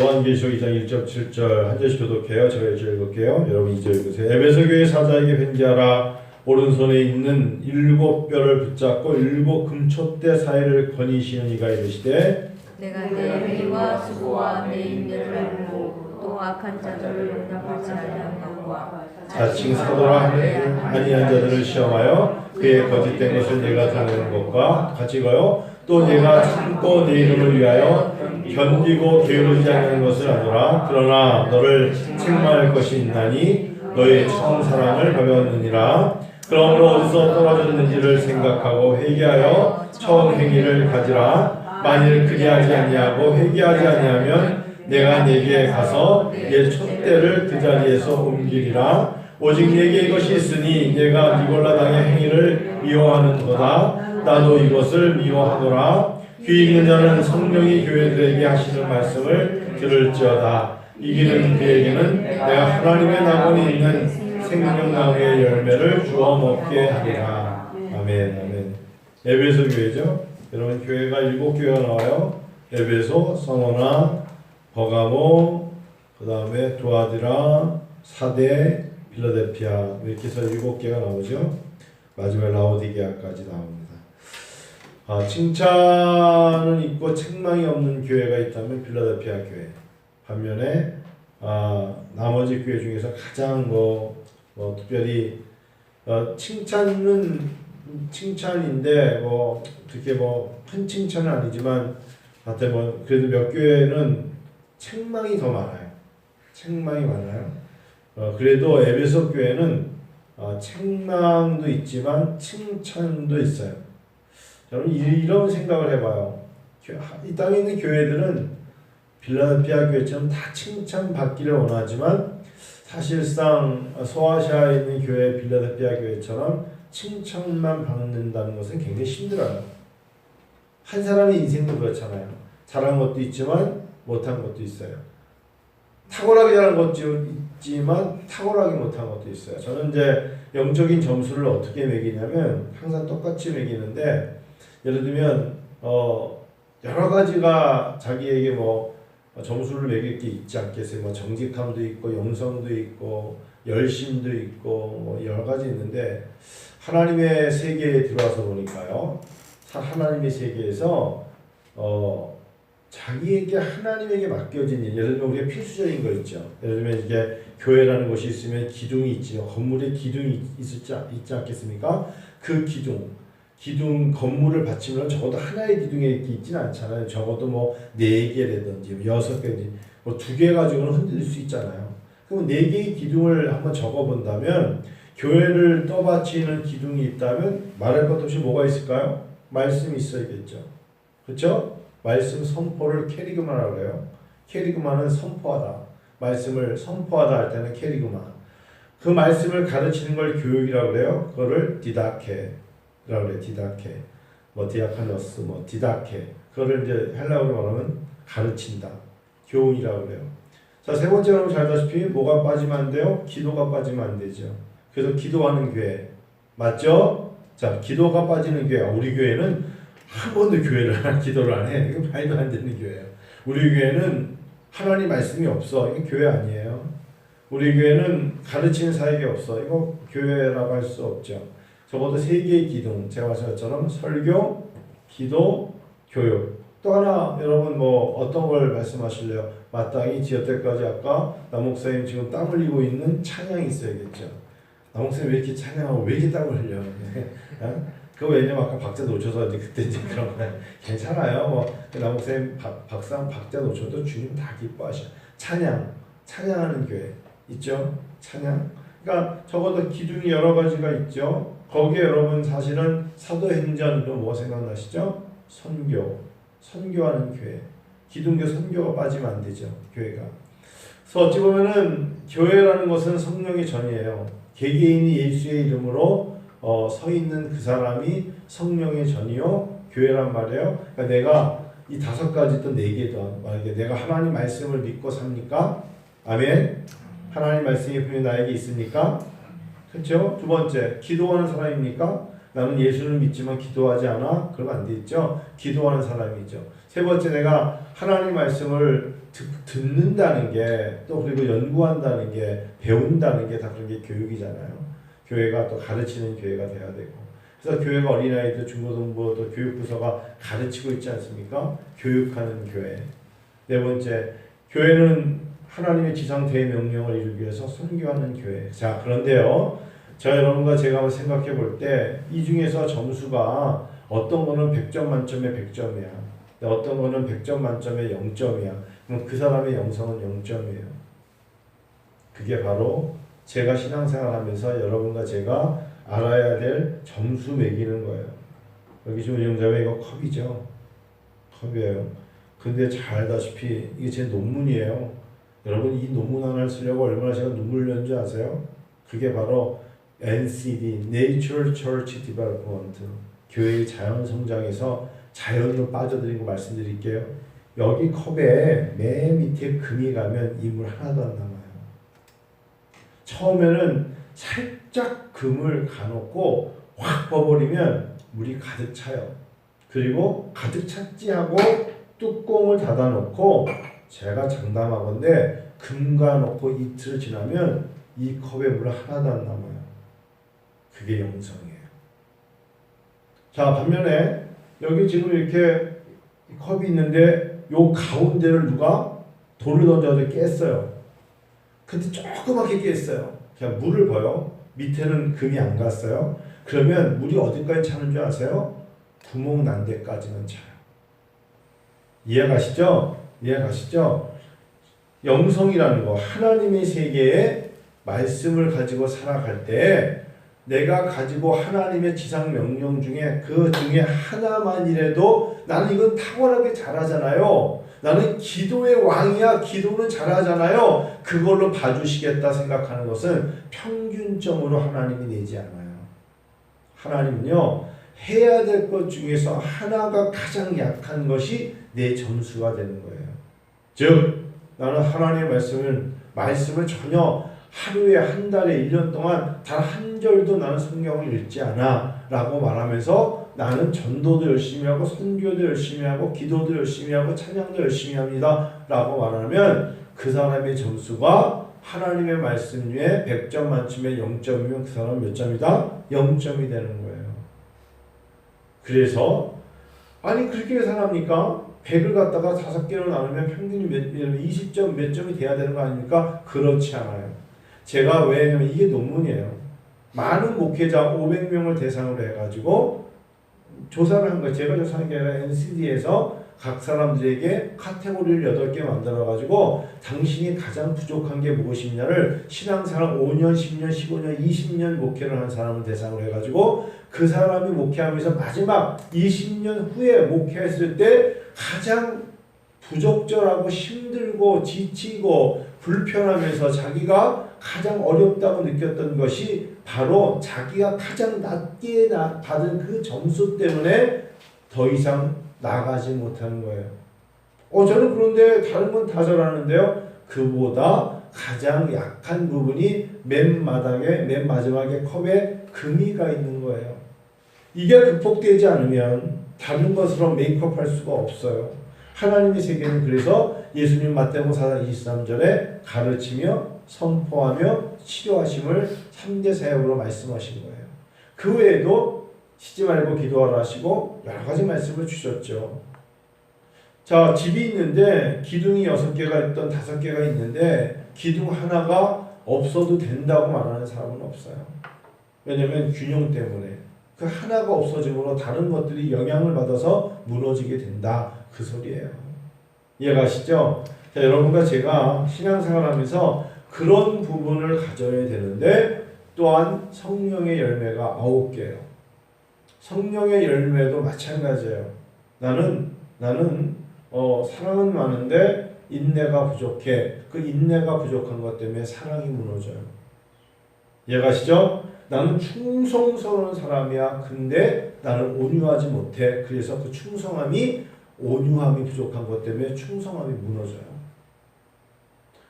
요한계시록 2장 1절 7절 한 절씩 교독해요. 제가 1절 읽을게요. 여러분 2절 읽으세요. 에베소 교회 사자에게 편지하라. 오른손에 있는 7뼈를 붙잡고 7 금촛대 사이를 거니시는 이가 이르시되 내가 내 의와 수고와 내 인내를 알고 또 악한 자들을 용납하지 아니한 것과 자칭 사도라 아니한 자들을 시험하여 그의 거짓된 것을 내가 드러내는 것과 같이 가요. 또 내가 참고 내 이름을 위하여 견디고 게으르지 않는 것을 아노라. 그러나 너를 책망할 것이 있나니 너의 처음 사랑을 버렸느니라. 그러므로 어디서 떨어졌는지를 생각하고 회개하여 처음 행위를 가지라. 만일 그리하지 아니하고 회개하지 아니하면 내가 네게 가서 네 촛대를 그 자리에서 옮기리라. 오직 네게 이것이 있으니 내가 니골라 당의 행위를 미워하는도다. 나도 이것을 미워하노라. 귀 있는 자는 성령이 교회들에게 하시는 말씀을 들을지어다. 이기는 그에게는 내가 하나님의 낙원이 있는 생명나무의 열매를 주어 먹게 하리라. 아멘. 아멘. 에베소 교회죠. 여러분 교회가 7교회가 나와요. 에베소, 서머나, 버가모, 그 다음에 두아디라, 사대, 필라델피아 이렇게 해서 7개가 나오죠. 마지막 라오디게아까지 나옵니다. 칭찬은 있고 책망이 없는 교회가 있다면 필라델피아 교회. 반면에 나머지 교회 중에서 가장 특별히 칭찬은 칭찬인데 어떻게 큰 칭찬은 아니지만 하여튼 그래도 몇 교회는 책망이 더 많아요. 책망이 많아요. 그래도 에베소 교회는 책망도 있지만 칭찬도 있어요. 여러분 이런 생각을 해봐요. 이 땅에 있는 교회들은 필라델피아 교회처럼 다 칭찬받기를 원하지만 사실상 소아시아에 있는 교회 필라델피아 교회처럼 칭찬만 받는다는 것은 굉장히 힘들어요. 한 사람의 인생도 그렇잖아요. 잘한 것도 있지만 못한 것도 있어요. 탁월하게 잘한 것도 있지만 탁월하게 못한 것도 있어요. 저는 이제 영적인 점수를 어떻게 매기냐면 항상 똑같이 매기는데 예를 들면 여러 가지가 자기에게 점수를 매길 게 있지 않겠어요. 정직함도 있고 영성도 있고 열심도 있고 여러 가지 있는데 하나님의 세계에 들어와서 보니까요. 하나님의 세계에서 자기에게 하나님에게 맡겨진 일, 예를 들면 우리가 필수적인 거 있죠. 예를 들면 이게 교회라는 곳이 있으면 기둥이 있죠. 건물에 기둥이 있지 않겠습니까? 그 기둥 건물을 받치면 적어도 하나의 기둥에 이렇게 있지는 않잖아요. 적어도 4개라든지 6개든지 2개 가지고는 흔들릴 수 있잖아요. 그럼 4개의 기둥을 한번 적어본다면 교회를 떠받치는 기둥이 있다면 말할 것 없이 뭐가 있을까요? 말씀이 있어야겠죠. 그렇죠? 말씀 선포를 캐리그마라고 해요. 캐리그마는 선포하다. 말씀을 선포하다 할 때는 캐리그마. 그 말씀을 가르치는 걸 교육이라고 그래요. 그거를 디다케라고 그래요. 디다케. 디아카노스, 디다케. 그거를 이제 헬라어로 말하면 가르친다. 교훈이라고 그래요. 자, 세 번째로 잘 아시다시피 뭐가 빠지면 안 돼요? 기도가 빠지면 안 되죠. 그래서 기도하는 교회. 맞죠? 자, 기도가 빠지는 교회. 우리 교회는 한 번도 기도를 안 해. 이거 말도 안 되는 교회예요. 우리 교회는 하나님 말씀이 없어. 이거 교회 아니에요. 우리 교회는 가르치는 사역이 없어. 이거 교회라고 할 수 없죠. 적어도 3개의 기둥. 제가 말씀처럼 설교, 기도, 교육. 또 하나 여러분 어떤 걸 말씀하실래요? 마땅히 지어때까지 아까 남목사님 지금 땀 흘리고 있는 찬양이 있어야겠죠. 남목사님 왜 이렇게 찬양하고 왜 이렇게 땀을 흘려? 그거 왜냐면 아까 박자 놓쳐서 그때 그런 거 괜찮아요. 남목사님 박자 놓쳐도 주님 다 기뻐하셔. 찬양하는 교회 있죠. 찬양. 그러니까 적어도 기둥이 여러 가지가 있죠. 거기에 여러분 사실은 사도행전도 뭐 생각나시죠? 선교하는 교회. 기둥교 선교가 빠지면 안 되죠. 교회가. 그래서 어찌 보면은 교회라는 것은 성령의 전이에요. 개개인이 예수의 이름으로 서 있는 그 사람이 성령의 전이요 교회란 말이에요. 그러니까 내가 이 5가지 또 4개도 만약에 내가 하나님 말씀을 믿고 삽니까? 아멘. 하나님 말씀이 분명히 나에게 있습니까? 그렇죠? 두 번째, 기도하는 사람입니까? 나는 예수를 믿지만 기도하지 않아? 그러면 안 되죠. 기도하는 사람이죠. 세 번째, 내가 하나님 말씀을 듣는다는 게 또 그리고 연구한다는 게 배운다는 게 다 그런 게 교육이잖아요. 교회가 또 가르치는 교회가 돼야 되고 그래서 교회가 어린아이들 중고등부 또 교육부서가 가르치고 있지 않습니까? 교육하는 교회. 네 번째, 교회는 하나님의 지상 대명령을 이루기 위해서 선교하는 교회. 자, 그런데요. 자, 여러분과 제가 한번 생각해 볼 때 이 중에서 점수가 어떤 거는 100점 만점에 100점이야. 어떤 거는 100점 만점에 0점이야. 그럼 그 사람의 영성은 0점이에요. 그게 바로 제가 신앙생활 하면서 여러분과 제가 알아야 될 점수 매기는 거예요. 여기 지금 영자매 이거 컵이죠. 컵이에요. 근데 잘 알다시피 이게 제 논문이에요. 여러분 이 논문 하나를 쓰려고 얼마나 제가 눈물 흘렸는 줄 아세요? 그게 바로 NCD, Nature Church Development, 교회의 자연 성장에서 자연으로 빠져들인 거 말씀드릴게요. 여기 컵에 맨 밑에 금이 가면 이 물 하나도 안 남아요. 처음에는 살짝 금을 가놓고 확 버버리면 물이 가득 차요. 그리고 가득 찼지 하고 뚜껑을 닫아놓고 제가 장담하건대 금 가놓고 이틀 지나면 이 컵에 물 하나도 안 남아요. 그게 영성이에요. 자, 반면에 여기 지금 이렇게 컵이 있는데 요 가운데를 누가 돌을 던져서 깼어요. 근데 조그맣게 깼어요. 그냥 물을 봐요. 밑에는 금이 안 갔어요. 그러면 물이 어디까지 차는 줄 아세요? 구멍 난 데까지는 차요. 이해가시죠? 이해가시죠? 영성이라는 거, 하나님의 세계에 말씀을 가지고 살아갈 때 내가 가지고 하나님의 지상 명령 중에 그 중에 하나만이라도 나는 이건 탁월하게 잘하잖아요. 나는 기도의 왕이야. 기도는 잘하잖아요. 그걸로 봐주시겠다 생각하는 것은 평균점으로 하나님이 내지 않아요. 하나님은요, 해야 될 것 중에서 하나가 가장 약한 것이 내 점수가 되는 거예요. 즉, 나는 하나님의 말씀을 전혀 하루에 한 달에 1년 동안 단 한 절도 나는 성경을 읽지 않아 라고 말하면서 나는 전도도 열심히 하고 선교도 열심히 하고 기도도 열심히 하고 찬양도 열심히 합니다 라고 말하면 그 사람의 점수가 하나님의 말씀 위에 100점 만점에 0점이면 그 사람은 몇 점이다? 0점이 되는 거예요. 그래서 아니 그렇게 계산합니까? 100을 갖다가 5개로 나누면 평균이 20점 몇 점이 돼야 되는 거 아닙니까? 그렇지 않아요. 제가 왜냐면 이게 논문이에요. 많은 목회자 500명을 대상으로 해가지고 조사를 한 거예요. 제가 조사한 게 아니라 NCD에서 각 사람들에게 카테고리를 8개 만들어가지고 당신이 가장 부족한 게 무엇이냐를 신앙생활 5년, 10년, 15년, 20년 목회를 한 사람을 대상으로 해가지고 그 사람이 목회하면서 마지막 20년 후에 목회했을 때 가장 부적절하고 힘들고 지치고 불편하면서 자기가 가장 어렵다고 느꼈던 것이 바로 자기가 가장 낮게 받은 그 점수 때문에 더 이상 나가지 못하는 거예요. 저는 그런데 다른 건 다 잘하는데요. 그보다 가장 약한 부분이 맨 마지막에 컵에 금이가 있는 거예요. 이게 극복되지 않으면 다른 것으로 메이크업할 수가 없어요. 하나님의 세계는 그래서 예수님 마태복음 4장 23절에 가르치며 선포하며 치료하심을 3대 사역으로 말씀하신 거예요. 그 외에도 쉬지 말고 기도하라 하시고 여러 가지 말씀을 주셨죠. 자, 집이 있는데 기둥이 6개가 있던 5개가 있는데 기둥 하나가 없어도 된다고 말하는 사람은 없어요. 왜냐하면 균형 때문에 그 하나가 없어짐으로 다른 것들이 영향을 받아서 무너지게 된다. 그 소리예요. 이해가시죠? 자, 여러분과 제가 신앙생활하면서 그런 부분을 가져야 되는데 또한 성령의 열매가 9개예요. 성령의 열매도 마찬가지예요. 나는 사랑은 많은데 인내가 부족해. 그 인내가 부족한 것 때문에 사랑이 무너져요. 이해가시죠? 나는 충성스러운 사람이야. 근데 나는 온유하지 못해. 그래서 그 온유함이 부족한 것 때문에 충성함이 무너져요.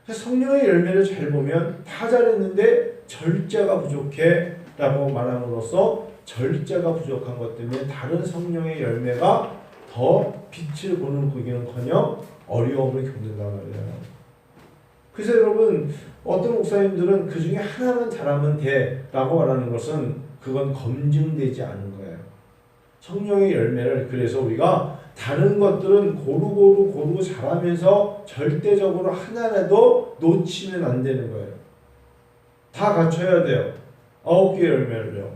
성령의 열매를 잘 보면 다 잘했는데 절제가 부족해 라고 말함으로써 절제가 부족한 것 때문에 다른 성령의 열매가 더 빛을 보는 거기는커녕 어려움을 겪는단 말이에요. 그래서 여러분 어떤 목사님들은 그 중에 하나만 잘하면 돼라고 말하는 것은 그건 검증되지 않은 거예요. 성령의 열매를 그래서 우리가 다른 것들은 고루 잘하면서 절대적으로 하나라도 놓치면 안 되는 거예요. 다 갖춰야 돼요. 9개의 열매를요.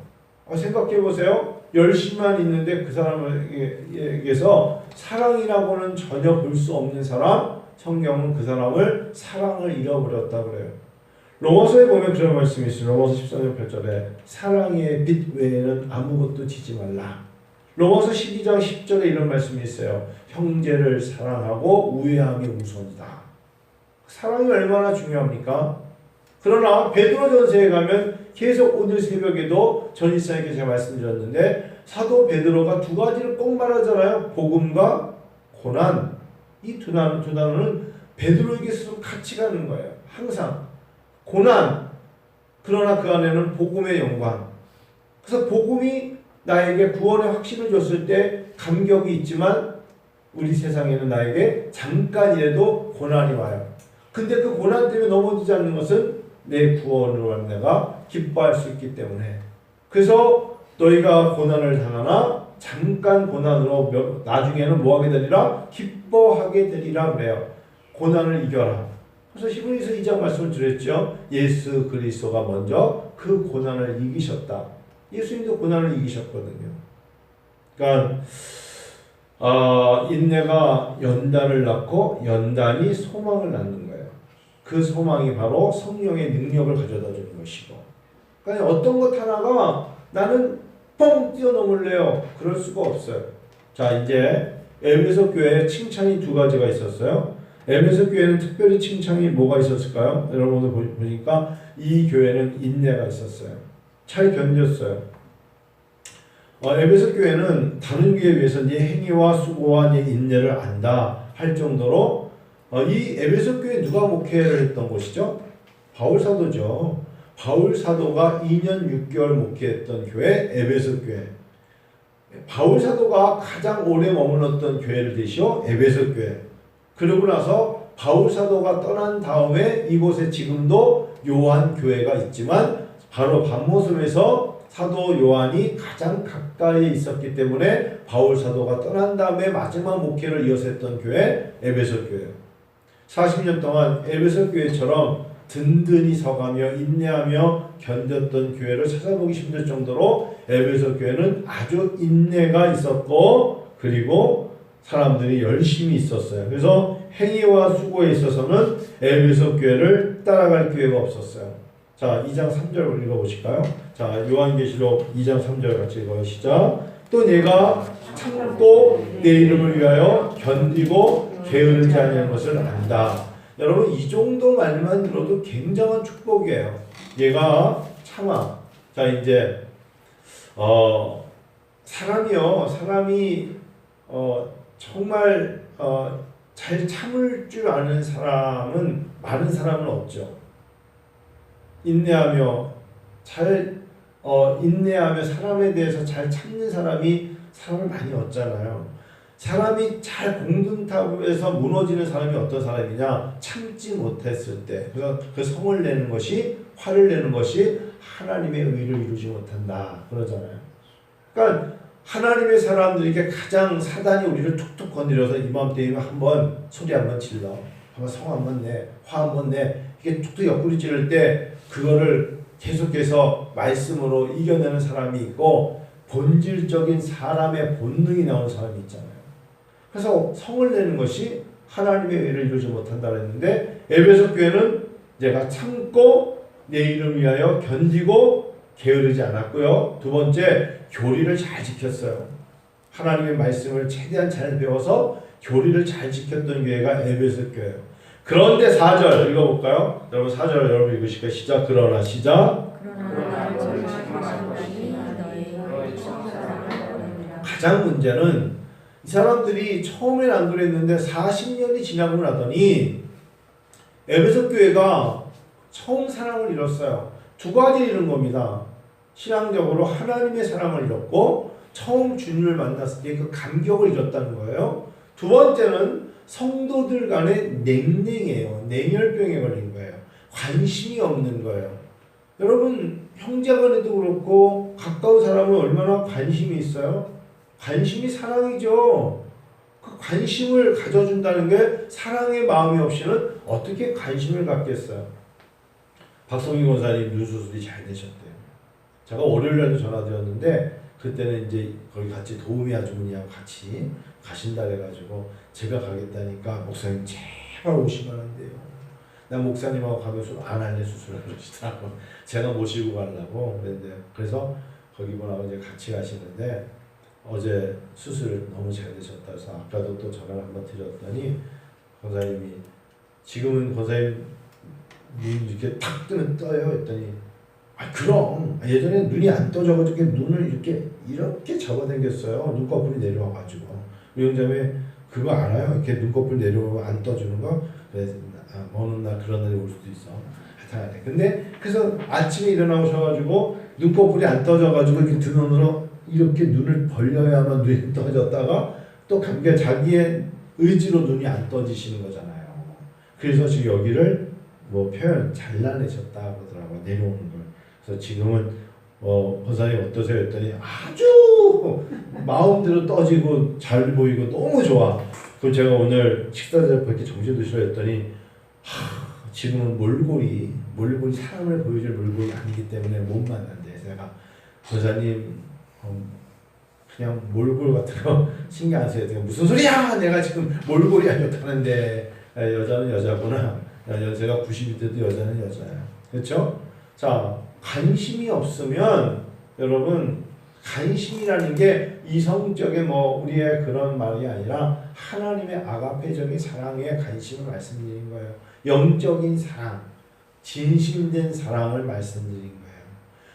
생각해 보세요. 열심만 있는데 그 사람에게서 사랑이라고는 전혀 볼 수 없는 사람, 성경은 그 사람을 사랑을 잃어버렸다 그래요. 로마서에 보면 그런 말씀이 있어요. 로마서 14장 8절에 사랑의 빛 외에는 아무것도 지지 말라. 로마서 12장 10절에 이런 말씀이 있어요. 형제를 사랑하고 우애함이 우선이다. 사랑이 얼마나 중요합니까? 그러나 베드로전서에 가면 계속 오늘 새벽에도 전일사에게 제가 말씀드렸는데 사도 베드로가 두 가지를 꼭 말하잖아요. 복음과 고난. 이 두 단어는 베드로에게 스스로 같이 가는 거예요. 항상 고난, 그러나 그 안에는 복음의 영광. 그래서 복음이 나에게 구원의 확신을 줬을 때 감격이 있지만 우리 세상에는 나에게 잠깐이라도 고난이 와요. 근데 그 고난 때문에 넘어지지 않는 것은 내 구원으로 내가 기뻐할 수 있기 때문에. 그래서 너희가 고난을 당하나 잠깐 고난으로 나중에는 뭐하게 되리라? 기뻐하게 되리라 그래요. 고난을 이겨라. 그래서 히브리서 2장 말씀을 드렸죠. 예수 그리스도가 먼저 그 고난을 이기셨다. 예수님도 고난을 이기셨거든요. 그러니까 인내가 연단을 낳고 연단이 소망을 낳는 거예요. 그 소망이 바로 성령의 능력을 가져다 주는 것이고. 그러니까 어떤 것 하나가 나는 뻥 뛰어넘을래요. 그럴 수가 없어요. 자, 이제 에베소 교회에 칭찬이 두 가지가 있었어요. 에베소 교회는 특별히 칭찬이 뭐가 있었을까요? 여러분들 보니까 이 교회는 인내가 있었어요. 잘 견뎠어요. 에베소 교회는 다른 교회에 비해서 네 행위와 수고와 네 인내를 안다 할 정도로 이 에베소 교회 누가 목회를 했던 곳이죠? 바울 사도죠. 바울 사도가 2년 6개월 목회했던 교회 에베소 교회. 바울 사도가 가장 오래 머물렀던 교회를 대시오 에베소 교회. 그러고 나서 바울 사도가 떠난 다음에 이곳에 지금도 요한 교회가 있지만 바로 밤모섬에서 사도 요한이 가장 가까이 있었기 때문에 바울 사도가 떠난 다음에 마지막 목회를 이어서 했던 교회 에베소 교회. 40년 동안 에베소 교회처럼 든든히 서가며 인내하며 견뎠던 교회를 찾아보기 힘들 정도로 에베소 교회는 아주 인내가 있었고 그리고 사람들이 열심히 있었어요. 그래서 행위와 수고에 있어서는 에베소 교회를 따라갈 교회가 없었어요. 자, 2장 3절 읽어보실까요? 자, 요한계시록 2장 3절 같이 읽어요. 시작. 또 내가 참고 내 이름을 위하여 견디고 게으르지 아니하는 것을 안다. 여러분 이 정도 말만 들어도 굉장한 축복이에요. 얘가 참아. 자, 이제 사람이 정말 잘 참을 줄 아는 사람은 많은 사람은 없죠. 인내하며 사람에 대해서 잘 참는 사람이 사람을 많이 얻잖아요. 사람이 잘 공든탑에서 무너지는 사람이 어떤 사람이냐? 참지 못했을 때. 그래서 그 성을 내는 것이, 화를 내는 것이 하나님의 의를 이루지 못한다. 그러잖아요. 그러니까 하나님의 사람들에게 가장 사단이 우리를 툭툭 건드려서 이맘때면 한번 소리 한번 질러. 한번 성 한번 내. 화 한번 내. 이게 툭툭 옆구리 찌를 때 그거를 계속해서 말씀으로 이겨내는 사람이 있고 본질적인 사람의 본능이 나오는 사람이 있잖아요. 그래서 성을 내는 것이 하나님의 의를 이루지 못한다 그랬는데 에베소 교회는 내가 참고 내 이름 위하여 견디고 게으르지 않았고요. 두 번째, 교리를 잘 지켰어요. 하나님의 말씀을 최대한 잘 배워서 교리를 잘 지켰던 교회가 에베소 교회예요. 그런데 4절 읽어볼까요? 여러분 4절 여러분 읽으실까요? 시작. 그러나 시작. 가장 문제는 이 사람들이 처음엔 안 그랬는데 40년이 지나고 나더니 에베소 교회가 처음 사랑을 잃었어요. 두 가지 잃은 겁니다. 신앙적으로 하나님의 사랑을 잃었고 처음 주님을 만났을 때 그 감격을 잃었다는 거예요. 두 번째는 성도들 간의 냉랭해요. 냉혈병에 걸린 거예요. 관심이 없는 거예요. 여러분 형제간에도 그렇고 가까운 사람은 얼마나 관심이 있어요? 관심이 사랑이죠. 그 관심을 가져준다는 게 사랑의 마음이 없이는 어떻게 관심을 갖겠어요? 박성희 권사님 눈 수술이 잘 되셨대요. 제가 월요일날도 전화드렸는데 그때는 이제 거기 같이 도우미 아주머니하고 같이 가신다 그래가지고 제가 가겠다니까 목사님 제발 오시면 안 돼요. 난 목사님하고 가면 안 할래 수술을 그러시더라고. 제가 모시고 가려고 그랬는데 그래서 거기 분하고 이제 같이 가시는데 어제 수술 너무 잘 되셨다 해서 아까도 또 전화를 한번 드렸더니 권사님이 지금은 권사님 눈 이렇게 탁 뜨면 떠요 했더니 아 그럼 예전에 눈이 안 떠져가지고 눈을 이렇게 잡아당겼어요. 눈꺼풀이 내려와가지고 우리 형제님이 그거 알아요? 이렇게 눈꺼풀 내려오면 안 떠주는 거? 그래서 어느 날 그런 날이 올 수도 있어. 하여튼 근데 그래서 아침에 일어나셔가지고 눈꺼풀이 안 떠져가지고 이렇게 두 눈으로 이렇게 눈을 벌려야만 눈이 떠졌다가 또 감겨 자기의 의지로 눈이 안 떠지시는 거잖아요. 그래서 지금 여기를 뭐 표현 잘라내셨다 그러더라고요. 내려오는 걸. 그래서 지금은 권사님 어떠세요? 했더니 아주 마음대로 떠지고 잘 보이고 너무 좋아. 그럼 제가 오늘 식사 전에 이렇게 정신 드시려 했더니 지금은 몰골이 사람을 보여줄 몰골이 아니기 때문에 못 만난대. 제가 권사님 그냥 몰골 같은 거 신경 안 써야 돼요. 무슨 소리야? 내가 지금 몰골이 아니었다는데 여자는 여자구나. 연세가 90이 돼도 여자는 여자야. 그렇죠? 자, 관심이 없으면 여러분 관심이라는 게 이성적인 우리의 그런 말이 아니라 하나님의 아가페적인 사랑에 관심을 말씀드린 거예요. 영적인 사랑, 진심된 사랑을 말씀드린 거예요.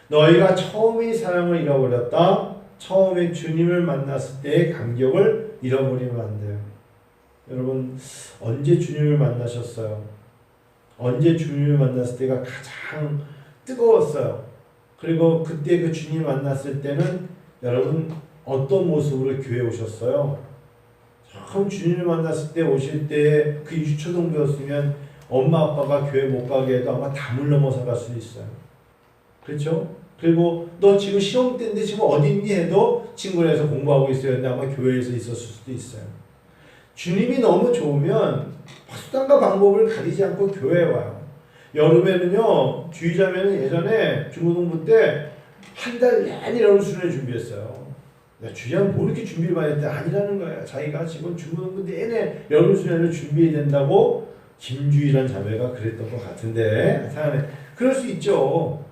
너희가 처음에 사랑을 잃어버렸다. 처음에 주님을 만났을 때의 감격을 잃어버리면 안 돼요. 여러분 언제 주님을 만나셨어요? 언제 주님을 만났을 때가 가장 뜨거웠어요? 그리고 그때 그 주님 만났을 때는 여러분 어떤 모습으로 교회에 오셨어요? 처음 주님을 만났을 때 오실 때 그 유초등부였으면 엄마 아빠가 교회 못 가게 해도 아마 담을 넘어서 갈 수 있어요. 그렇죠? 그리고 너 지금 시험 때인데 지금 어디 있니 해도 친구네에서 공부하고 있어야 하는데 아마 교회에서 있었을 수도 있어요. 주님이 너무 좋으면 수단과 방법을 가리지 않고 교회에 와요. 여름에는요, 주의자매는 예전에 중고등부 때 한 달 내내 여름 수련회 준비했어요. 주의자는 뭐 이렇게 준비를 많이 했대? 아니라는 거예요. 자기가 지금 중고등부 내내 여름 수련회를 준비해야 된다고 김주희란 자매가 그랬던 것 같은데, 그럴 수 있죠.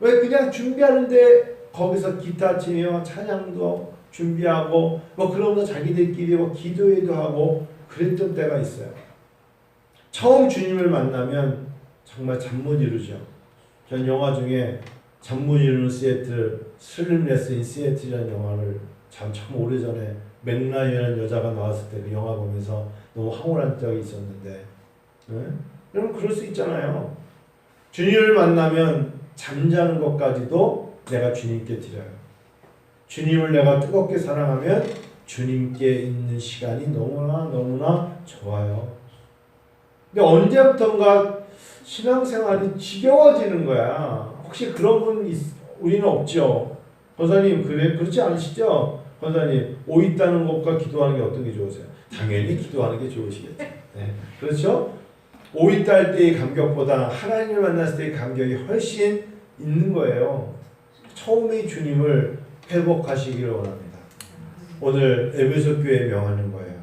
왜 그냥 준비하는데 거기서 기타 치며 찬양도 준비하고 그러면서 자기들끼리 기도회도 하고 그랬던 때가 있어요. 처음 주님을 만나면 정말 잠 못 이루죠. 전 영화 중에 잠 못 이루는 시애틀, 슬림레스 인 시애틀이라는 영화를 참 오래전에 맥라이라는 여자가 나왔을 때 그 영화 보면서 너무 황홀한 적이 있었는데, 네? 여러분 그럴 수 있잖아요. 주님을 만나면 잠자는 것까지도 내가 주님께 드려요. 주님을 내가 뜨겁게 사랑하면 주님께 있는 시간이 너무나 좋아요. 근데 언제부턴가 신앙생활이 지겨워지는 거야. 혹시 그런 분 우리는 없죠? 권사님 그렇지 않으시죠? 권사님 옷 있다는 것과 기도하는 게 어떤 게 좋으세요? 당연히 기도하는 게 좋으시겠죠. 네. 그렇죠? 옷 있다 할 때의 감격보다 하나님을 만났을 때의 감격이 훨씬 있는 거예요. 처음에 주님을 회복하시기를 원합니다. 오늘 에베소 교회에 명하는 거예요.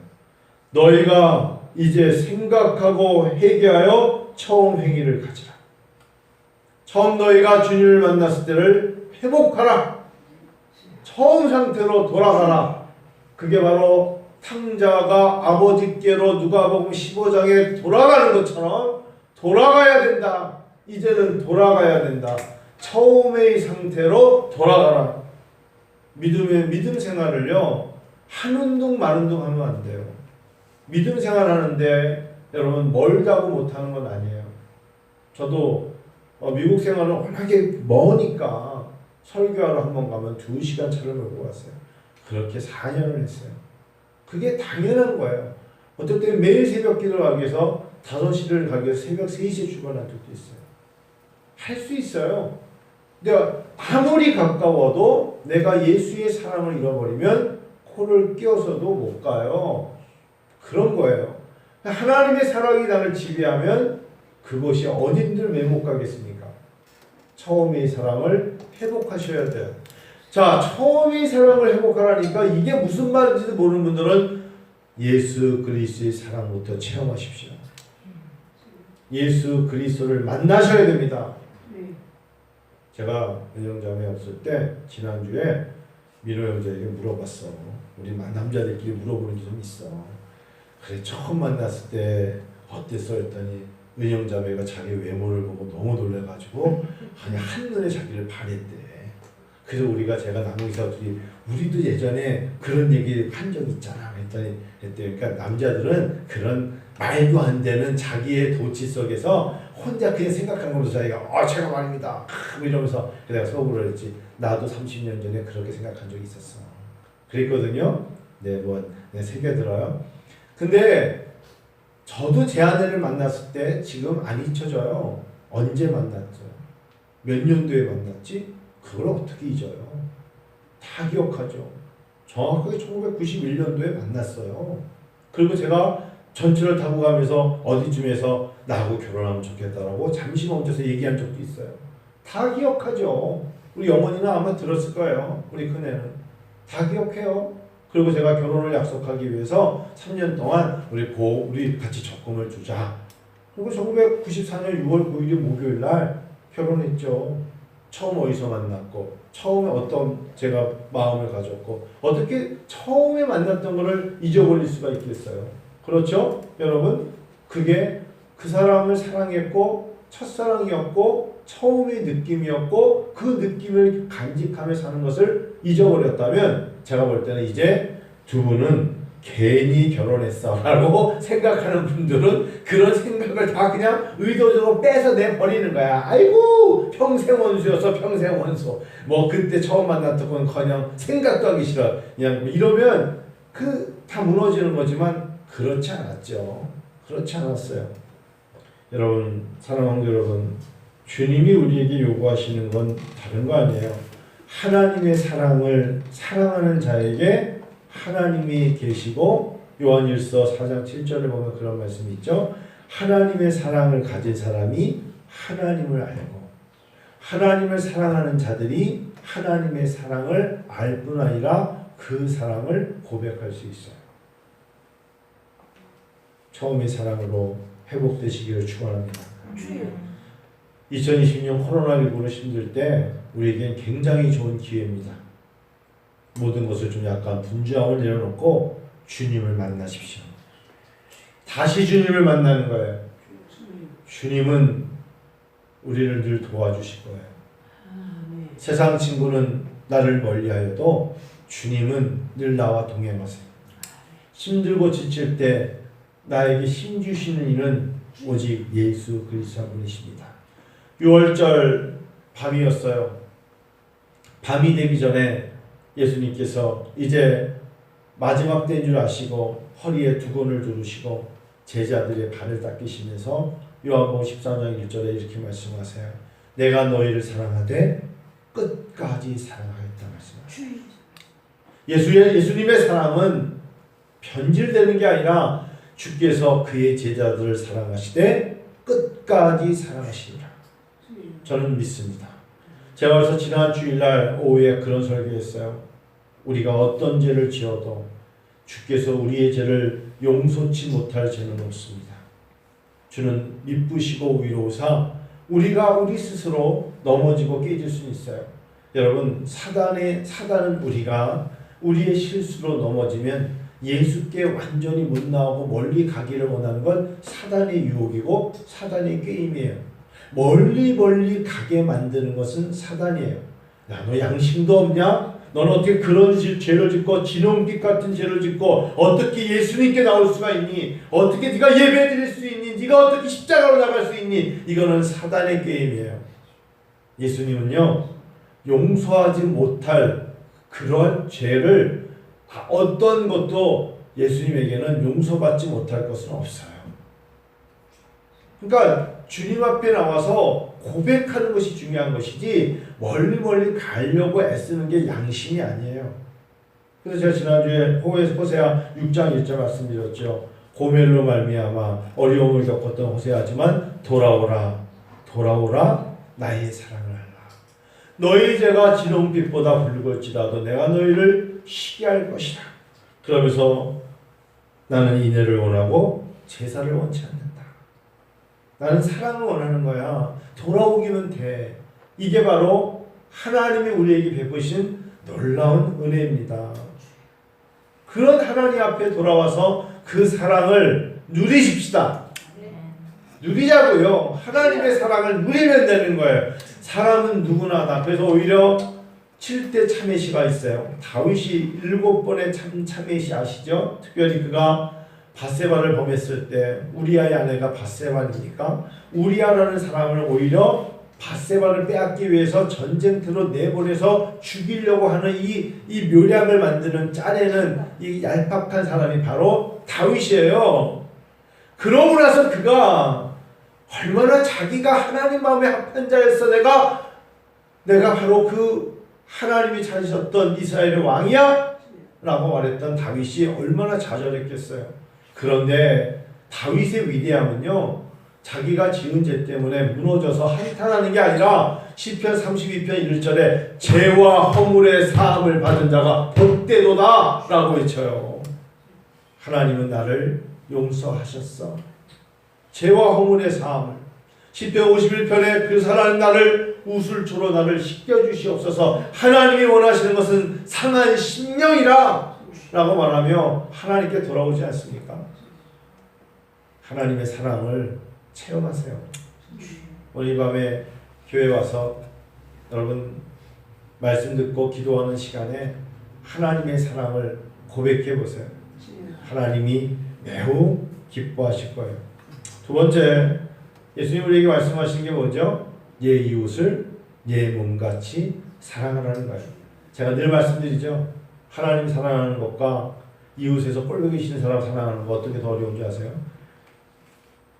너희가 이제 생각하고 회개하여 처음 행위를 가지라. 처음 너희가 주님을 만났을 때를 회복하라. 처음 상태로 돌아가라. 그게 바로 탕자가 아버지께로 누가복음 15장에 돌아가는 것처럼 돌아가야 된다. 이제는 돌아가야 된다. 처음의 상태로 돌아가라. 믿음 생활을요, 한 운동 만 운동 하면 안 돼요. 믿음 생활 하는데 여러분 멀다고 못하는 건 아니에요. 저도 미국 생활은 워낙에 머니까 설교하러 한번 가면 2시간 차를 몰고 왔어요. 그렇게 4년을 했어요. 그게 당연한 거예요. 어떨 때 매일 새벽 기도를 하기 위해서 5시를 가기 위해서 새벽 3시에 출발한 적도 있어요. 할 수 있어요. 근데 아무리 가까워도 내가 예수의 사랑을 잃어버리면 코를 끼워서도 못 가요. 그런 거예요. 하나님의 사랑이 나를 지배하면 그것이 어딘들 왜 못 가겠습니까? 처음의 사랑을 회복하셔야 돼요. 자, 처음의 사랑을 회복하라니까 이게 무슨 말인지도 모르는 분들은 예수 그리스도의 사랑부터 체험하십시오. 예수 그리스도를 만나셔야 됩니다. 제가 은영자매 없을 때 지난주에 민호 형제에게 물어봤어. 우리 남자들끼리 물어보는 게 좀 있어. 그래, 처음 만났을 때 어땠어? 했더니 은영자매가 자기 외모를 보고 너무 놀래가지고 아니 한눈에 자기를 반했대. 그래서 제가 남의사 둘이 우리도 예전에 그런 얘기 한 적 있잖아 했더니 그러니까 남자들은 그런 말도 안 되는 자기의 도치 속에서 혼자 그냥 생각하는 거면서 자기가 제가 말입니다 이러면서 내가 속으로 그랬지. 나도 30년 전에 그렇게 생각한 적이 있었어. 그랬거든요. 네, 새겨들어요. 근데 저도 제 아내를 만났을 때 지금 안 잊혀져요. 언제 만났죠? 몇 년도에 만났지? 그걸 어떻게 잊어요? 다 기억하죠. 정확하게 1991년도에 만났어요. 그리고 제가 전철을 타고 가면서 어디쯤에서 나하고 결혼하면 좋겠다라고 잠시 멈춰서 얘기한 적도 있어요. 다 기억하죠. 우리 어머니는 아마 들었을 거예요. 우리 큰애는. 다 기억해요. 그리고 제가 결혼을 약속하기 위해서 3년 동안 우리 같이 적금을 주자. 그리고 1994년 6월 9일 목요일 날 결혼했죠. 처음 어디서 만났고 처음에 어떤 제가 마음을 가졌고 어떻게 처음에 만났던 것을 잊어버릴 수가 있겠어요. 그렇죠? 여러분, 그게 그 사람을 사랑했고 첫사랑이었고 처음의 느낌이었고 그 느낌을 간직하며 사는 것을 잊어버렸다면 제가 볼 때는 이제 두 분은 괜히 결혼했어 라고 생각하는 분들은 그런 생각을 다 그냥 의도적으로 빼서내버리는 거야. 아이고 평생 원수여서 평생 원수, 뭐 그때 처음 만났던 건 커녕 생각도 하기 싫어, 그냥 이러면 다 무너지는 거지만 그렇지 않았죠. 그렇지 않았어요. 여러분, 사랑하는 여러분, 주님이 우리에게 요구하시는 건 다른 거 아니에요. 하나님의 사랑을 사랑하는 자에게 하나님이 계시고, 요한일서 4장 7절에 보면 그런 말씀이 있죠. 하나님의 사랑을 가진 사람이 하나님을 알고 하나님을 사랑하는 자들이 하나님의 사랑을 알 뿐 아니라 그 사랑을 고백할 수 있어요. 처음의 사랑으로 회복되시기를 축원합니다. 2020년 코로나19로 힘들 때 우리에겐 굉장히 좋은 기회입니다. 모든 것을 좀 약간 분주함을 내려놓고 주님을 만나십시오. 다시 주님을 만나는 거예요. 주님은 우리를 늘 도와주실 거예요. 세상 친구는 나를 멀리하여도 주님은 늘 나와 동행하세요. 힘들고 지칠 때 나에게 힘 주시는 이는 오직 예수 그리스도 분이십니다. 6월절 밤이었어요. 밤이 되기 전에 예수님께서 이제 마지막 때인 줄 아시고 허리에 두건을 두르시고 제자들의 발을 닦으시면서 요한복음 14장 1절에 이렇게 말씀하세요. 내가 너희를 사랑하되 끝까지 사랑하였다 말씀하세요. 예수님의 사랑은 변질되는 게 아니라 주께서 그의 제자들을 사랑하시되 끝까지 사랑하시리라. 저는 믿습니다. 제가 그래서 지난 주일날 오후에 그런 설교했어요. 우리가 어떤 죄를 지어도 주께서 우리의 죄를 용서치 못할 죄는 없습니다. 주는 미쁘시고 위로우사 우리가 우리 스스로 넘어지고 깨질 수는 있어요. 여러분, 사단은 우리가 우리의 실수로 넘어지면 예수께 완전히 못 나오고 멀리 가기를 원하는 건 사단의 유혹이고 사단의 게임이에요. 멀리 가게 만드는 것은 사단이에요. 야, 너 양심도 없냐? 너는 어떻게 그런 죄를 짓고 진홍빛 같은 죄를 짓고 어떻게 예수님께 나올 수가 있니? 어떻게 네가 예배 드릴 수 있니? 네가 어떻게 십자가로 나갈 수 있니? 이거는 사단의 게임이에요. 예수님은요, 용서하지 못할 그런 죄를 어떤 것도 예수님에게는 용서받지 못할 것은 없어요. 그러니까 주님 앞에 나와서 고백하는 것이 중요한 것이지 멀리 가려고 애쓰는 게 양심이 아니에요. 그래서 제가 지난주에 호세아 6장 1절 말씀드렸죠. 고멜로 말미암아 어려움을 겪었던 호세아지만 돌아오라 나의 사랑을 알라. 너희 죄가 진홍빛보다 붉을지라도 내가 너희를 쉬게 할 것이다. 그러면서 나는 인애를 원하고 제사를 원치 않는다. 나는 사랑을 원하는 거야. 돌아오기는 돼. 이게 바로 하나님이 우리에게 베푸신 놀라운 은혜입니다. 그런 하나님 앞에 돌아와서 그 사랑을 누리십시다. 누리자고요. 하나님의 사랑을 누리면 되는 거예요. 사람은 누구나 다. 그래서 오히려 7대 참회시가 있어요. 다윗이 7번의 참회시 아시죠? 특별히 그가 밧세바를 범했을 때 우리아의 아내가 밧세바니까 우리아라는 사람을 오히려 밧세바를 빼앗기 위해서 전쟁터로 내보내서 죽이려고 하는 이 묘략을 만드는 짜내는 이 얄팍한 사람이 바로 다윗이에요. 그러고 나서 그가 얼마나 자기가 하나님 마음에 합한 자였어. 내가 바로 그 하나님이 찾으셨던 이스라엘의 왕이야? 라고 말했던 다윗이 얼마나 좌절했겠어요. 그런데 다윗의 위대함은요, 자기가 지은 죄 때문에 무너져서 한탄하는 게 아니라 시편 32편 1절에 죄와 허물의 사함을 받은 자가 복되도다 라고 외쳐요. 하나님은 나를 용서하셨어. 죄와 허물의 사함을. 시편 51편에 그 사람 나를 우술초로 나를 씻겨주시옵소서. 하나님이 원하시는 것은 상한 심령이라 라고 말하며 하나님께 돌아오지 않습니까? 하나님의 사랑을 체험하세요. 오늘 이 밤에 교회 와서 여러분 말씀 듣고 기도하는 시간에 하나님의 사랑을 고백해 보세요. 하나님이 매우 기뻐하실 거예요. 두 번째, 예수님 우리에게 말씀하신 게 뭐죠? 내 이웃을 내 몸같이 사랑하라는 거예요. 제가 늘 말씀드리죠. 하나님 사랑하는 것과 이웃에서 꼴보기 싫은 사람 사랑하는 거 어떻게 더 어려운지 아세요?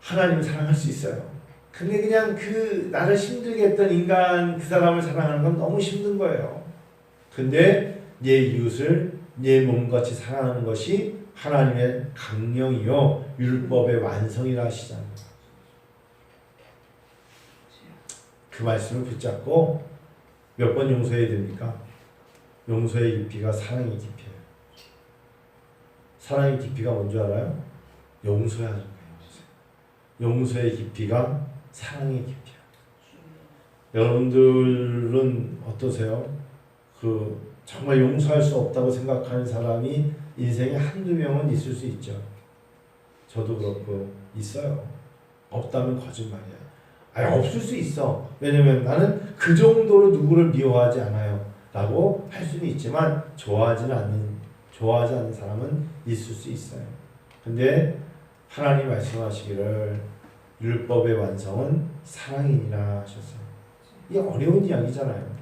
하나님을 사랑할 수 있어요. 근데 그냥 그 나를 힘들게 했던 인간 그 사람을 사랑하는 건 너무 힘든 거예요. 근데 내 이웃을 내 몸같이 사랑하는 것이 하나님의 강령이요 율법의 완성이라 하시잖아요. 그 말씀을 붙잡고 몇 번 용서해야 됩니까? 용서의 깊이가 사랑의 깊이예요. 사랑의 깊이가 뭔지 알아요? 용서하는 거예요. 용서의 깊이가 사랑의 깊이야. 여러분들은 어떠세요? 정말 용서할 수 없다고 생각하는 사람이 인생에 한두 명은 있을 수 있죠. 저도 그렇고 있어요. 없다면 거짓말이야. 없을 수 있어. 왜냐면 나는 그 정도로 누구를 미워하지 않아요. 라고 할 수는 있지만 좋아하지 않는 사람은 있을 수 있어요. 근데 하나님 말씀하시기를 율법의 완성은 사랑이니라 하셨어요. 이게 어려운 이야기잖아요.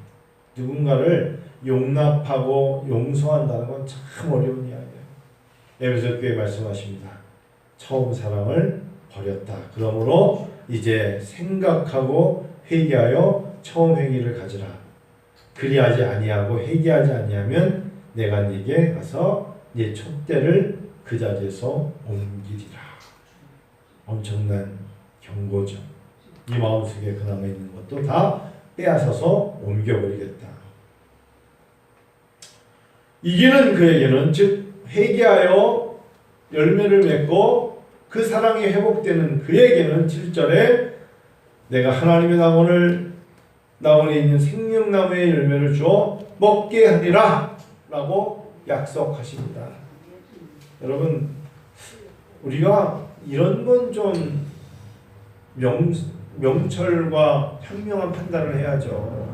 누군가를 용납하고 용서한다는 건 참 어려운 이야기예요. 에베소 교회 말씀하십니다. 처음 사랑을 버렸다. 그러므로 이제 생각하고 회개하여 처음 행위를 가지라. 그리하지 아니하고 회개하지 아니하면 내가 네게 가서 네 촛대를 그 자리에서 옮기리라. 엄청난 경고죠. 이 마음속에 그나마 있는 것도 다 빼앗아서 옮겨버리겠다. 이기는 그에게는 즉 회개하여 열매를 맺고 그 사랑이 회복되는 그에게는 7절에 내가 하나님의 나원에 있는 생명나무의 열매를 주어 먹게 하리라 라고 약속하십니다. 여러분 우리가 이런 건 좀 명철과 현명한 판단을 해야죠.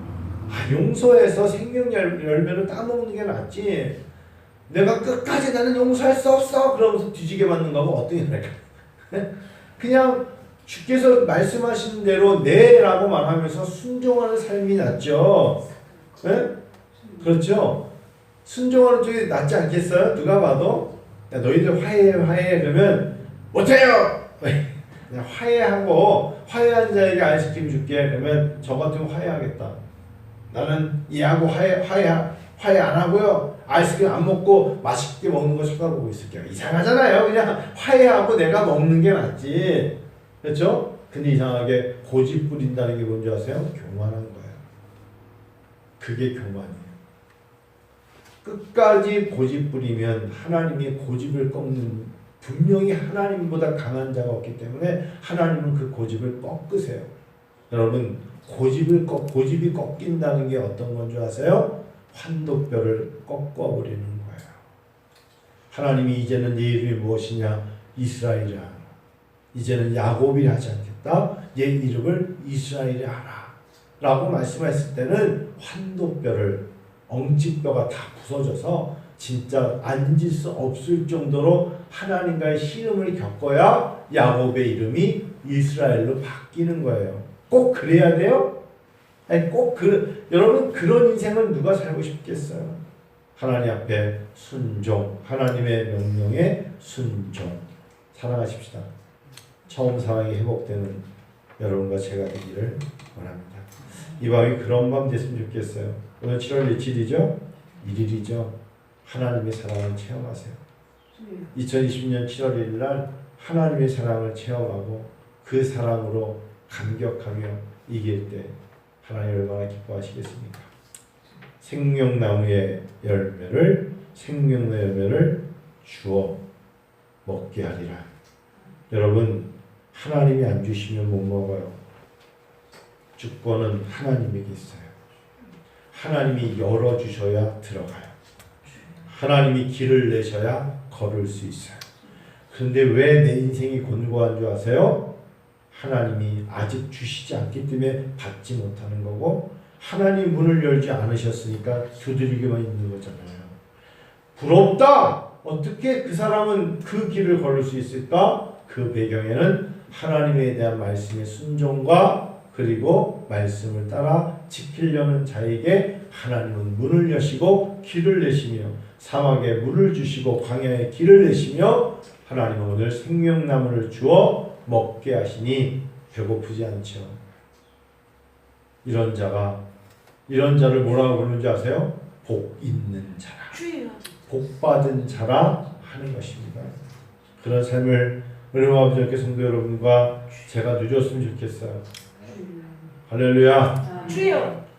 용서해서 생명 열매를 따먹는 게 낫지. 내가 끝까지 나는 용서할 수 없어 그러면서 뒤지게 맞는 거하고 어떻게 될까? 그냥 주께서 말씀하신 대로 네라고 말하면서 순종하는 삶이 낫죠. 네? 그렇죠? 순종하는 쪽이 낫지 않겠어요? 누가 봐도 야, 너희들 화해해 그러면 못해요. 그냥 화해하고 화해한 자에게 아이스크림 줄게 그러면 저 같으면 화해하겠다. 나는 얘하고 화해 안 하고요. 아이스크림 안 먹고 맛있게 먹는 거 쳐다보고 있을게요. 이상하잖아요. 그냥 화해하고 내가 먹는 게 낫지. 그렇죠? 근데 이상하게 고집 부린다는 게 뭔지 아세요? 교만한 거예요. 그게 교만이에요. 끝까지 고집 부리면 하나님이 고집을 꺾는, 분명히 하나님보다 강한 자가 없기 때문에 하나님은 그 고집을 꺾으세요. 여러분 고집이 꺾인다는 게 어떤 건 줄 아세요? 환도뼈를 꺾어버리는 거예요. 하나님이 이제는 네 이름이 무엇이냐? 이스라엘이라. 이제는 야곱이 하지 않겠다. 얘 이름을 이스라엘이 하라 라고 말씀했을 때는 환도뼈를, 엉치뼈가 다 부서져서 진짜 앉을 수 없을 정도로 하나님과의 씨름을 겪어야 야곱의 이름이 이스라엘로 바뀌는 거예요. 꼭 그래야 돼요? 아니 여러분 그런 인생을 누가 살고 싶겠어요? 하나님 앞에 순종, 하나님의 명령에 순종. 사랑하십시다. 처음 사랑이 회복되는 여러분과 제가 되기를 원합니다. 이 밤이 그런 밤 됐으면 좋겠어요. 오늘 7월 며칠이죠? 1일이죠. 하나님의 사랑을 체험하세요. 2020년 7월 1일 날 하나님의 사랑을 체험하고 그 사랑으로 감격하며 이길 때 하나님 얼마나 기뻐하시겠습니까? 생명나무의 열매를 주어 먹게 하리라. 여러분 하나님이 안 주시면 못 먹어요. 주권은 하나님에게 있어요. 하나님이 열어주셔야 들어가요. 하나님이 길을 내셔야 걸을 수 있어요. 그런데 왜 내 인생이 곤고한 줄 아세요? 하나님이 아직 주시지 않기 때문에 받지 못하는 거고 하나님 문을 열지 않으셨으니까 두드리기만 있는 거잖아요. 부럽다! 어떻게 그 사람은 그 길을 걸을 수 있을까? 그 배경에는 하나님에 대한 말씀의 순종과 그리고 말씀을 따라 지키려는 자에게 하나님은 문을 여시고 길을 내시며 사막에 물을 주시고 광야에 길을 내시며 하나님은 오늘 생명나무를 주어 먹게 하시니 배고프지 않죠. 이런 자를 뭐라고 부르는지 아세요? 복 있는 자라. 복 받은 자라 하는 것입니다. 그런 삶을 은혜와 아버지께 성도 여러분과 제가 누렸으면 좋겠어요. 할렐루야.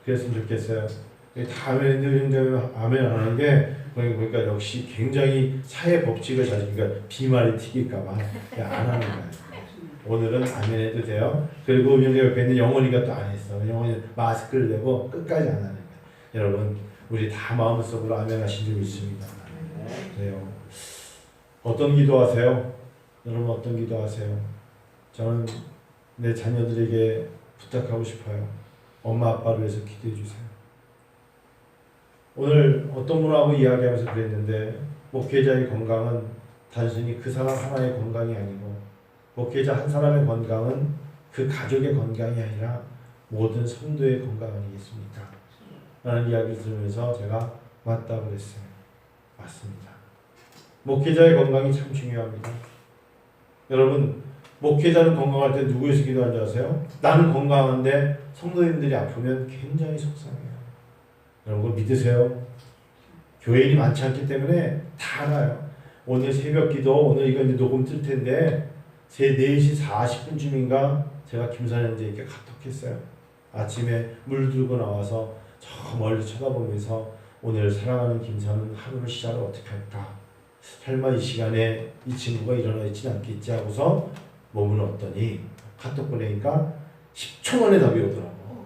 그랬으면 좋겠어요. 다 아멘 했는데 아멘 안 하는 게 그러니까 역시 굉장히 사회 법칙을 잘 지키니까 비말이 튀길까봐 안 하는 거예요. 오늘은 아멘 해도 돼요. 그리고 우리 옆에 있는 영원이가 또 안 했어. 영원이 마스크를 내고 끝까지 안 하는 거예요. 여러분 우리 다 마음속으로 아멘 하신 줄 믿습니다. 그래요. 어떤 기도하세요? 여러분 어떤 기도하세요? 저는 내 자녀들에게 부탁하고 싶어요. 엄마 아빠를 위해서 기도해 주세요. 오늘 어떤 분하고 이야기하면서 그랬는데 목회자의 건강은 단순히 그 사람 하나의 건강이 아니고 목회자 한 사람의 건강은 그 가족의 건강이 아니라 모든 성도의 건강 아니겠습니까? 라는 이야기를 들으면서 제가 맞다고 그랬어요. 맞습니다. 목회자의 건강이 참 중요합니다. 여러분 목회자는 건강할 때 누구에서 기도하는지 아세요? 나는 건강한데 성도님들이 아프면 굉장히 속상해요. 여러분 믿으세요. 교회인이 많지 않기 때문에 다 알아요. 오늘 새벽 기도, 오늘 이거 이제 녹음 뜰 텐데 4시 40분쯤인가 제가 김선현님께 카톡했어요. 아침에 물 들고 나와서 저 멀리 쳐다보면서 오늘 사랑하는 김선은 하루를 시작을 어떻게 할까? 설마 이 시간에 이 친구가 일어나 있지는 않겠지 하고서 몸은 어떠니? 카톡 보내니까 10초 만에 답이 오더라고.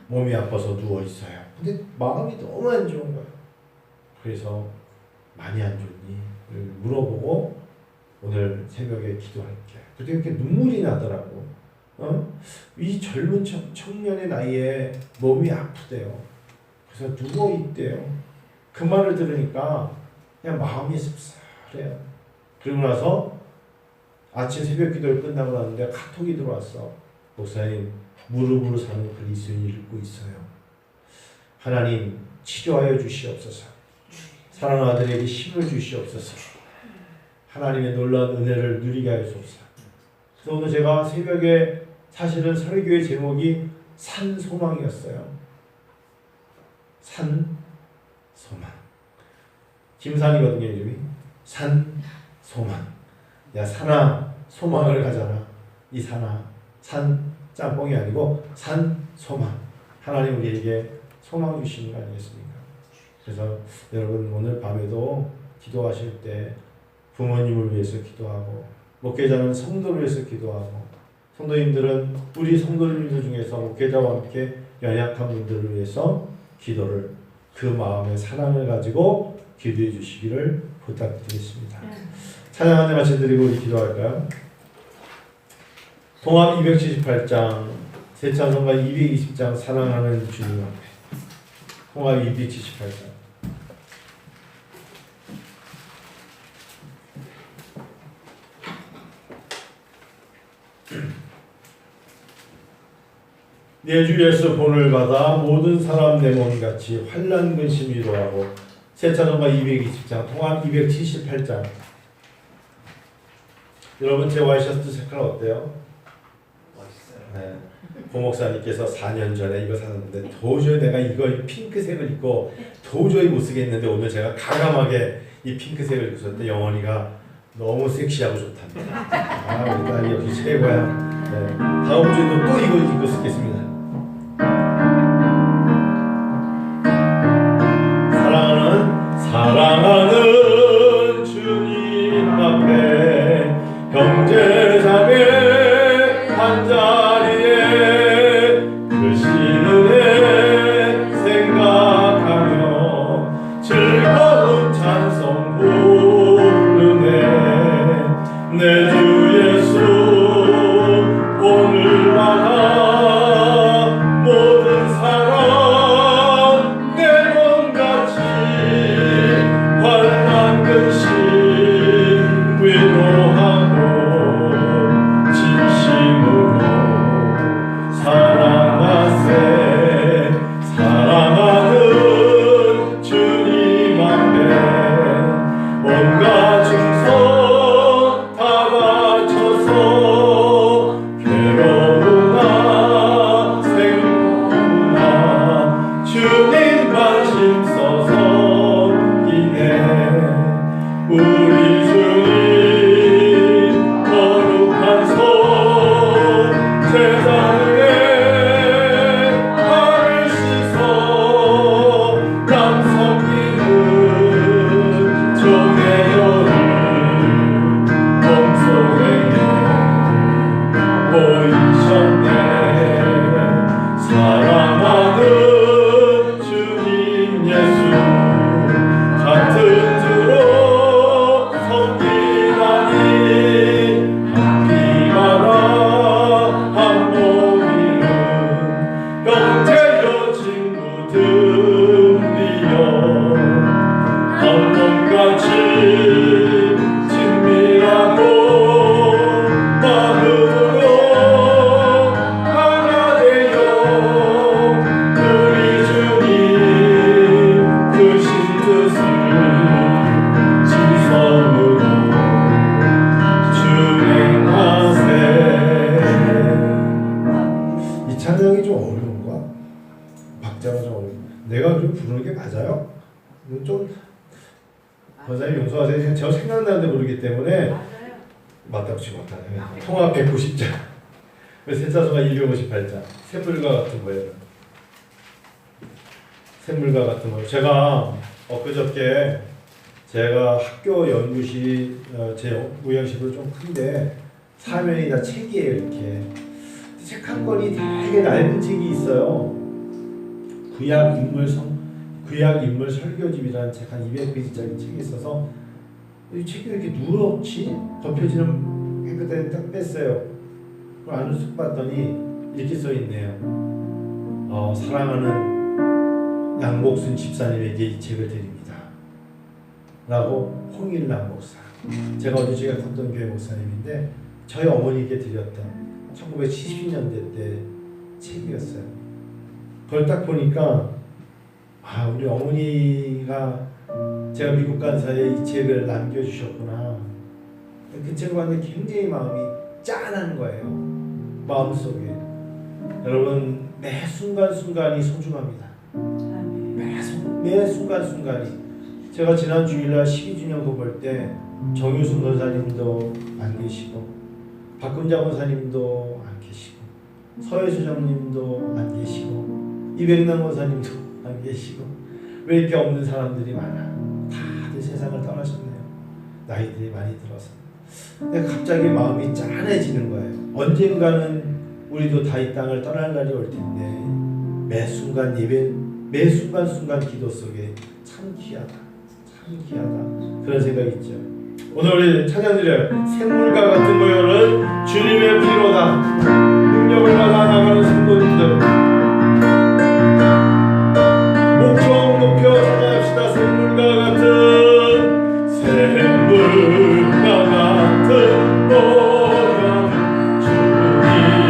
몸이 아파서 누워있어요. 근데 마음이 너무 안 좋은 거예요. 그래서 많이 안 좋니? 물어보고 오늘 새벽에 기도할게. 그때 이렇게 눈물이 나더라고. 이 젊은 청년의 나이에 몸이 아프대요. 그래서 누워있대요. 그 말을 들으니까 그냥 마음이 씁쓸해요. 그리고 나서 아침 새벽 기도를 끝나고 나는데 카톡이 들어왔어. 목사님 무릎으로 사는 그리스도인을 읽고 있어요. 하나님 치료하여 주시옵소서. 사랑하는 아들에게 힘을 주시옵소서. 하나님의 놀라운 은혜를 누리게 하여 주옵소서. 그래서 오늘 제가 새벽에 사실은 설교의 제목이 산소망이었어요. 산소망. 김산이거든요, 이름이. 산소망. 야, 산아, 소망을 가져라. 이 산아, 산 짬뽕이 아니고 산소망. 하나님 우리에게 소망 주시는 거 아니겠습니까? 그래서 여러분 오늘 밤에도 기도하실 때 부모님을 위해서 기도하고, 목회자는 성도를 위해서 기도하고, 성도님들은 우리 성도님들 중에서 목회자와 함께 연약한 분들을 위해서 기도를, 그 마음의 사랑을 가지고 기도해 주시기를 부탁드리겠습니다. 찬양 한 대 같이 드리고 우리 기도할까요? 동합 278장, 새 찬송가 220장 사랑하는 주님 앞에. 동합 278장. 내 주 예수 본을 받아 모든 사람 내 몸같이 환난 근심 위로하고. 새 찬송가 220장, 통합 278장. 여러분 제 와이셔츠 색깔 어때요? 멋있어요. 네. 고 목사님께서 4년 전에 이거 샀는데 도저히 내가 이거 핑크색을 입고 도저히 못 쓰겠는데 오늘 제가 가감하게 이 핑크색을 입었는데 영원이가 너무 섹시하고 좋답니다. 아, 우리 딸이 역시 최고야. 네. 다음 주에도 또 이거 입고 쓰겠습니다. 사랑하는 주님 앞에 형제 자매 한자리에 크신 은혜 생각하며 즐거운 찬송 부르네. 내 주 예수 오늘 받아 모든 사람 내 몸같이 환난 근심 위로하고 진심으로 사랑하세. 사랑하는 주님 앞에 온갖 충성 다 바쳐서 괴로우나 슬프나 주님 관심 써서 이네. 우리 주님 거룩한 손 세상 위에 발을 씻어 땀 섞이는 종의 열을 몸속에 보이셨네. 사랑하는 주님 예수 같은 주로 섬기다니 한피마다 한 몸이는 형제여 친구들이여 한 몸같이 친밀하고 마음으로 하나 되어 우리 주님 크신 뜻을 지성으로 준행하세. 이 찬양이 좀 어려운가? 박자가 좀 어려운. 내가 좀 부르는 게 맞아요? 좀 권사님 용서하세요. 저 생각나는데 모르기 때문에 맞다고 치고 못하네요. 통합 190장, 새 찬송가 258장. 샘물과 같은 거예요. 샘물과 같은 거. 제가 엊그저께 제가 학교 연구실 제 우영실도 좀 큰데 사면이 다 책이에요. 이렇게 책 한 권이 되게 얇은 책이 있어요. 구약 인물 설교집이라는 책 한 200페이지짜리 책이 있어서 이 책이 왜 이렇게 누렇지? 덮여지는 깨끗하게 딱 뺐어요. 그걸 안을 쓱 봤더니 이렇게 써 있네요. 사랑하는 양복순 집사님에게 이 책을 드립니다. 라고 홍일남 목사. 제가 어제 제가 갔던 교회 목사님인데 저희 어머니께 드렸던 1970년대 때 책이었어요. 그걸 딱 보니까 우리 어머니가 제가 미국 간 사이에 이 책을 남겨주셨구나. 그 책을 봤는데 굉장히 마음이 짠한 거예요. 마음속에. 여러분 매 순간순간이 소중합니다. 매 순간순간이. 제가 지난 주일날 12주년 볼 때 정유순 권사님도 안 계시고 박근자 권사님도 안 계시고 서혜수 장님도 안 계시고 이백남 권사님도 안 계시고 왜 이렇게 없는 사람들이 많아. 다들 세상을 떠나셨네요. 나이들이 많이 들어서. 근데 갑자기 마음이 짠해지는 거예요. 언젠가는 우리도 다 이 땅을 떠날 날이 올 텐데 매 순간 예배, 매 순간순간 기도 속에 참 귀하다, 참 귀하다 그런 생각이 있죠. 오늘 우리 찬양드려요. 샘물과 같은 모여는 주님의 피로다. 능력을 받아 나가는 성도님들 목청 높여 찬양합시다. 샘물과 같은 샘물과 같은 모여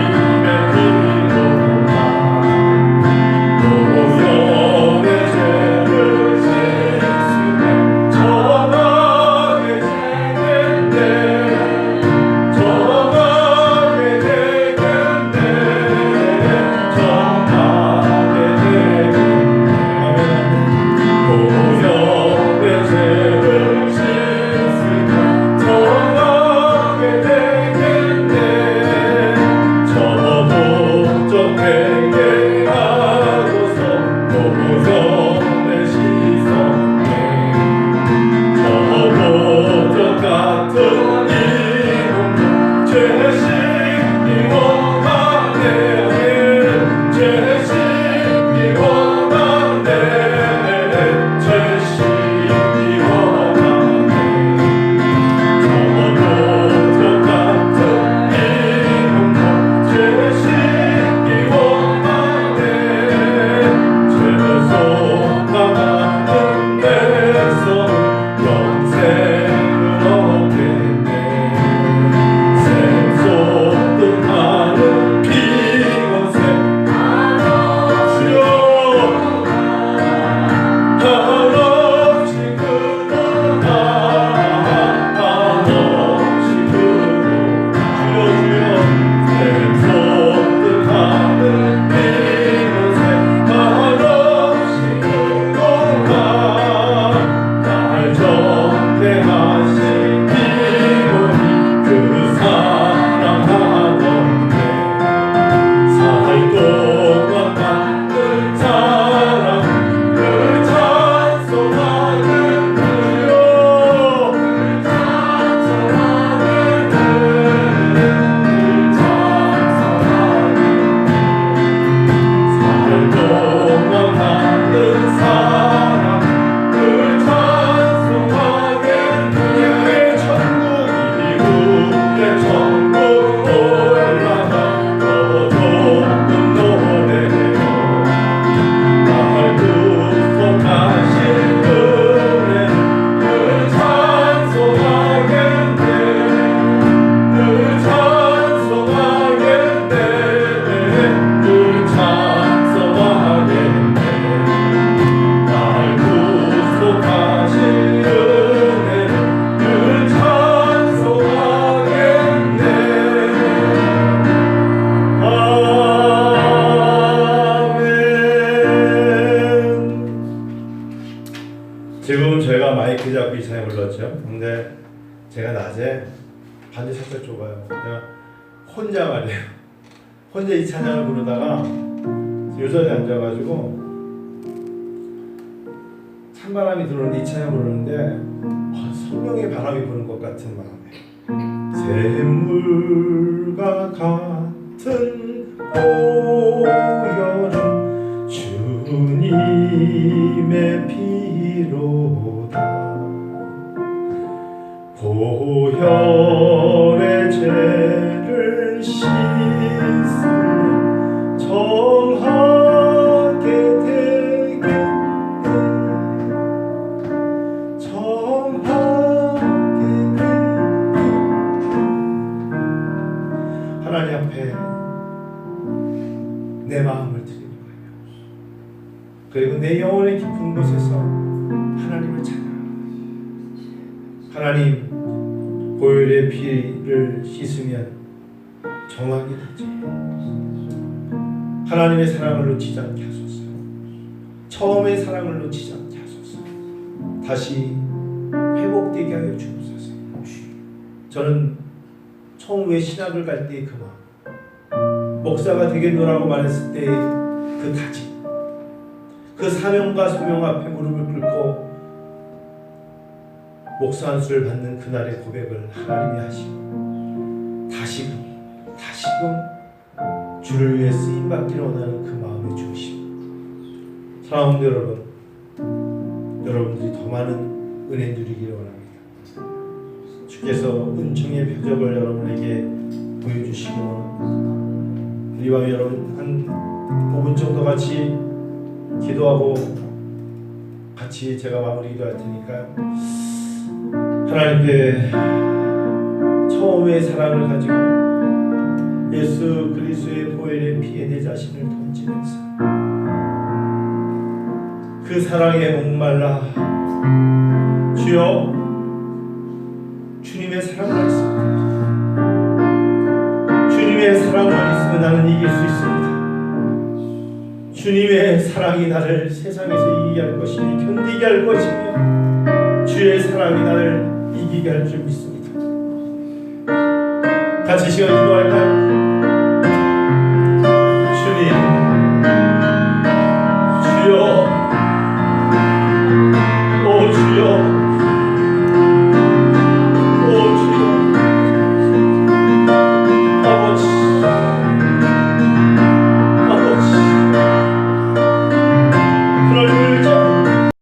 주님의 피로다. 모여의 죄를 씻으며 정하게 되겠네. 정하게 되겠네. 정하게 되겠네. 모여의 죄를 씻으며 정하게 되겠네. 저도 좀 회개하고서 모여의 시선에 저도 저 같은 이름으로 죄식이 원하네. 죄식이 원하네. 죄식이 원하네. 저도 저 같은 이름으로 죄식이 원하네. 죄를 쏟아가는 내서 영생을 얻겠네. 샘솟듯 하는 피곤새 주여 한없이 그러나 한없이 그러나 주여 샘솟듯 하는 피곤새 한없이 그러나 날 전대하신 기본이 그 사랑하던데 살 동안 만든 사랑을 찬송하는 주여 찬송하는 살 동안 만든 사랑을 찬송하겠네. 우리의 천국 올라가 더 높은 노래요. 날 구속하신 은혜를 찬송하겠네. 늘 찬송하겠네. 늘 찬송하겠네. 날 구속하신 은혜를 늘 찬송하겠네. 아멘. 지금 제가 마이크 잡고 이 찬양 불렀죠. 근데 제가 낮에 반주 살짝 좁아요. 제가 혼자 말이에요. 혼자 이 찬양을 부르다가 요전에 앉아가지고 찬바람이 들어오는데 이 찬양 부르는데 성령의 바람이 부는 것 같은 마음에 샘물과 같은 보혈은 주님의 피로다. 보혈의 죄를 씻으면 정하게 되겠네. 정하게 되겠네. 하나님 앞에 내 마음을 드리는 거예요. 그리고 내 영혼의 깊은 곳에서 하나님을 찬양합니다. 하나님, 보혈의 피를 씻으면 정하게 되죠. 하나님의 사랑을 놓치지 않게 하소서. 처음의 사랑을 놓치지 않게 하소서. 다시 회복되게 하여 주옵소서. 저는 처음에 신학을 갈 때 그 마음, 목사가 되겠노라고 말했을 때 그 다짐, 그 사명과 소명 앞에 무릎을 꿇고 목사 안수를 받는 그날의 고백을 하나님이 하시고 다시금 주를 위해 쓰임받기를 원하는 그 마음의 중심. 사랑하는 여러분, 여러분들이 더 많은 은혜 누리기를 원합니다. 주께서 은총의 표적을 여러분에게 보여주시고 우리 밤에 여러분 한 5분 정도 같이 기도하고 같이 제가 마무리 기도할 테니까 하나님께 처음의 사랑을 가지고 예수 그리스도의 보혈의 피에 내 자신을 던지면서 그 사랑에 목말라 주여 주님의 사랑을 있습니다. 주님의 사랑만 있으면 나는 이길 수 있습니다. 주님의 사랑이 나를 세상에서 이기게 할 것이니 견디게 할 것이며 주의 사랑이 나를 이기게 할 줄 믿습니다. 같이 시간 기도할까요?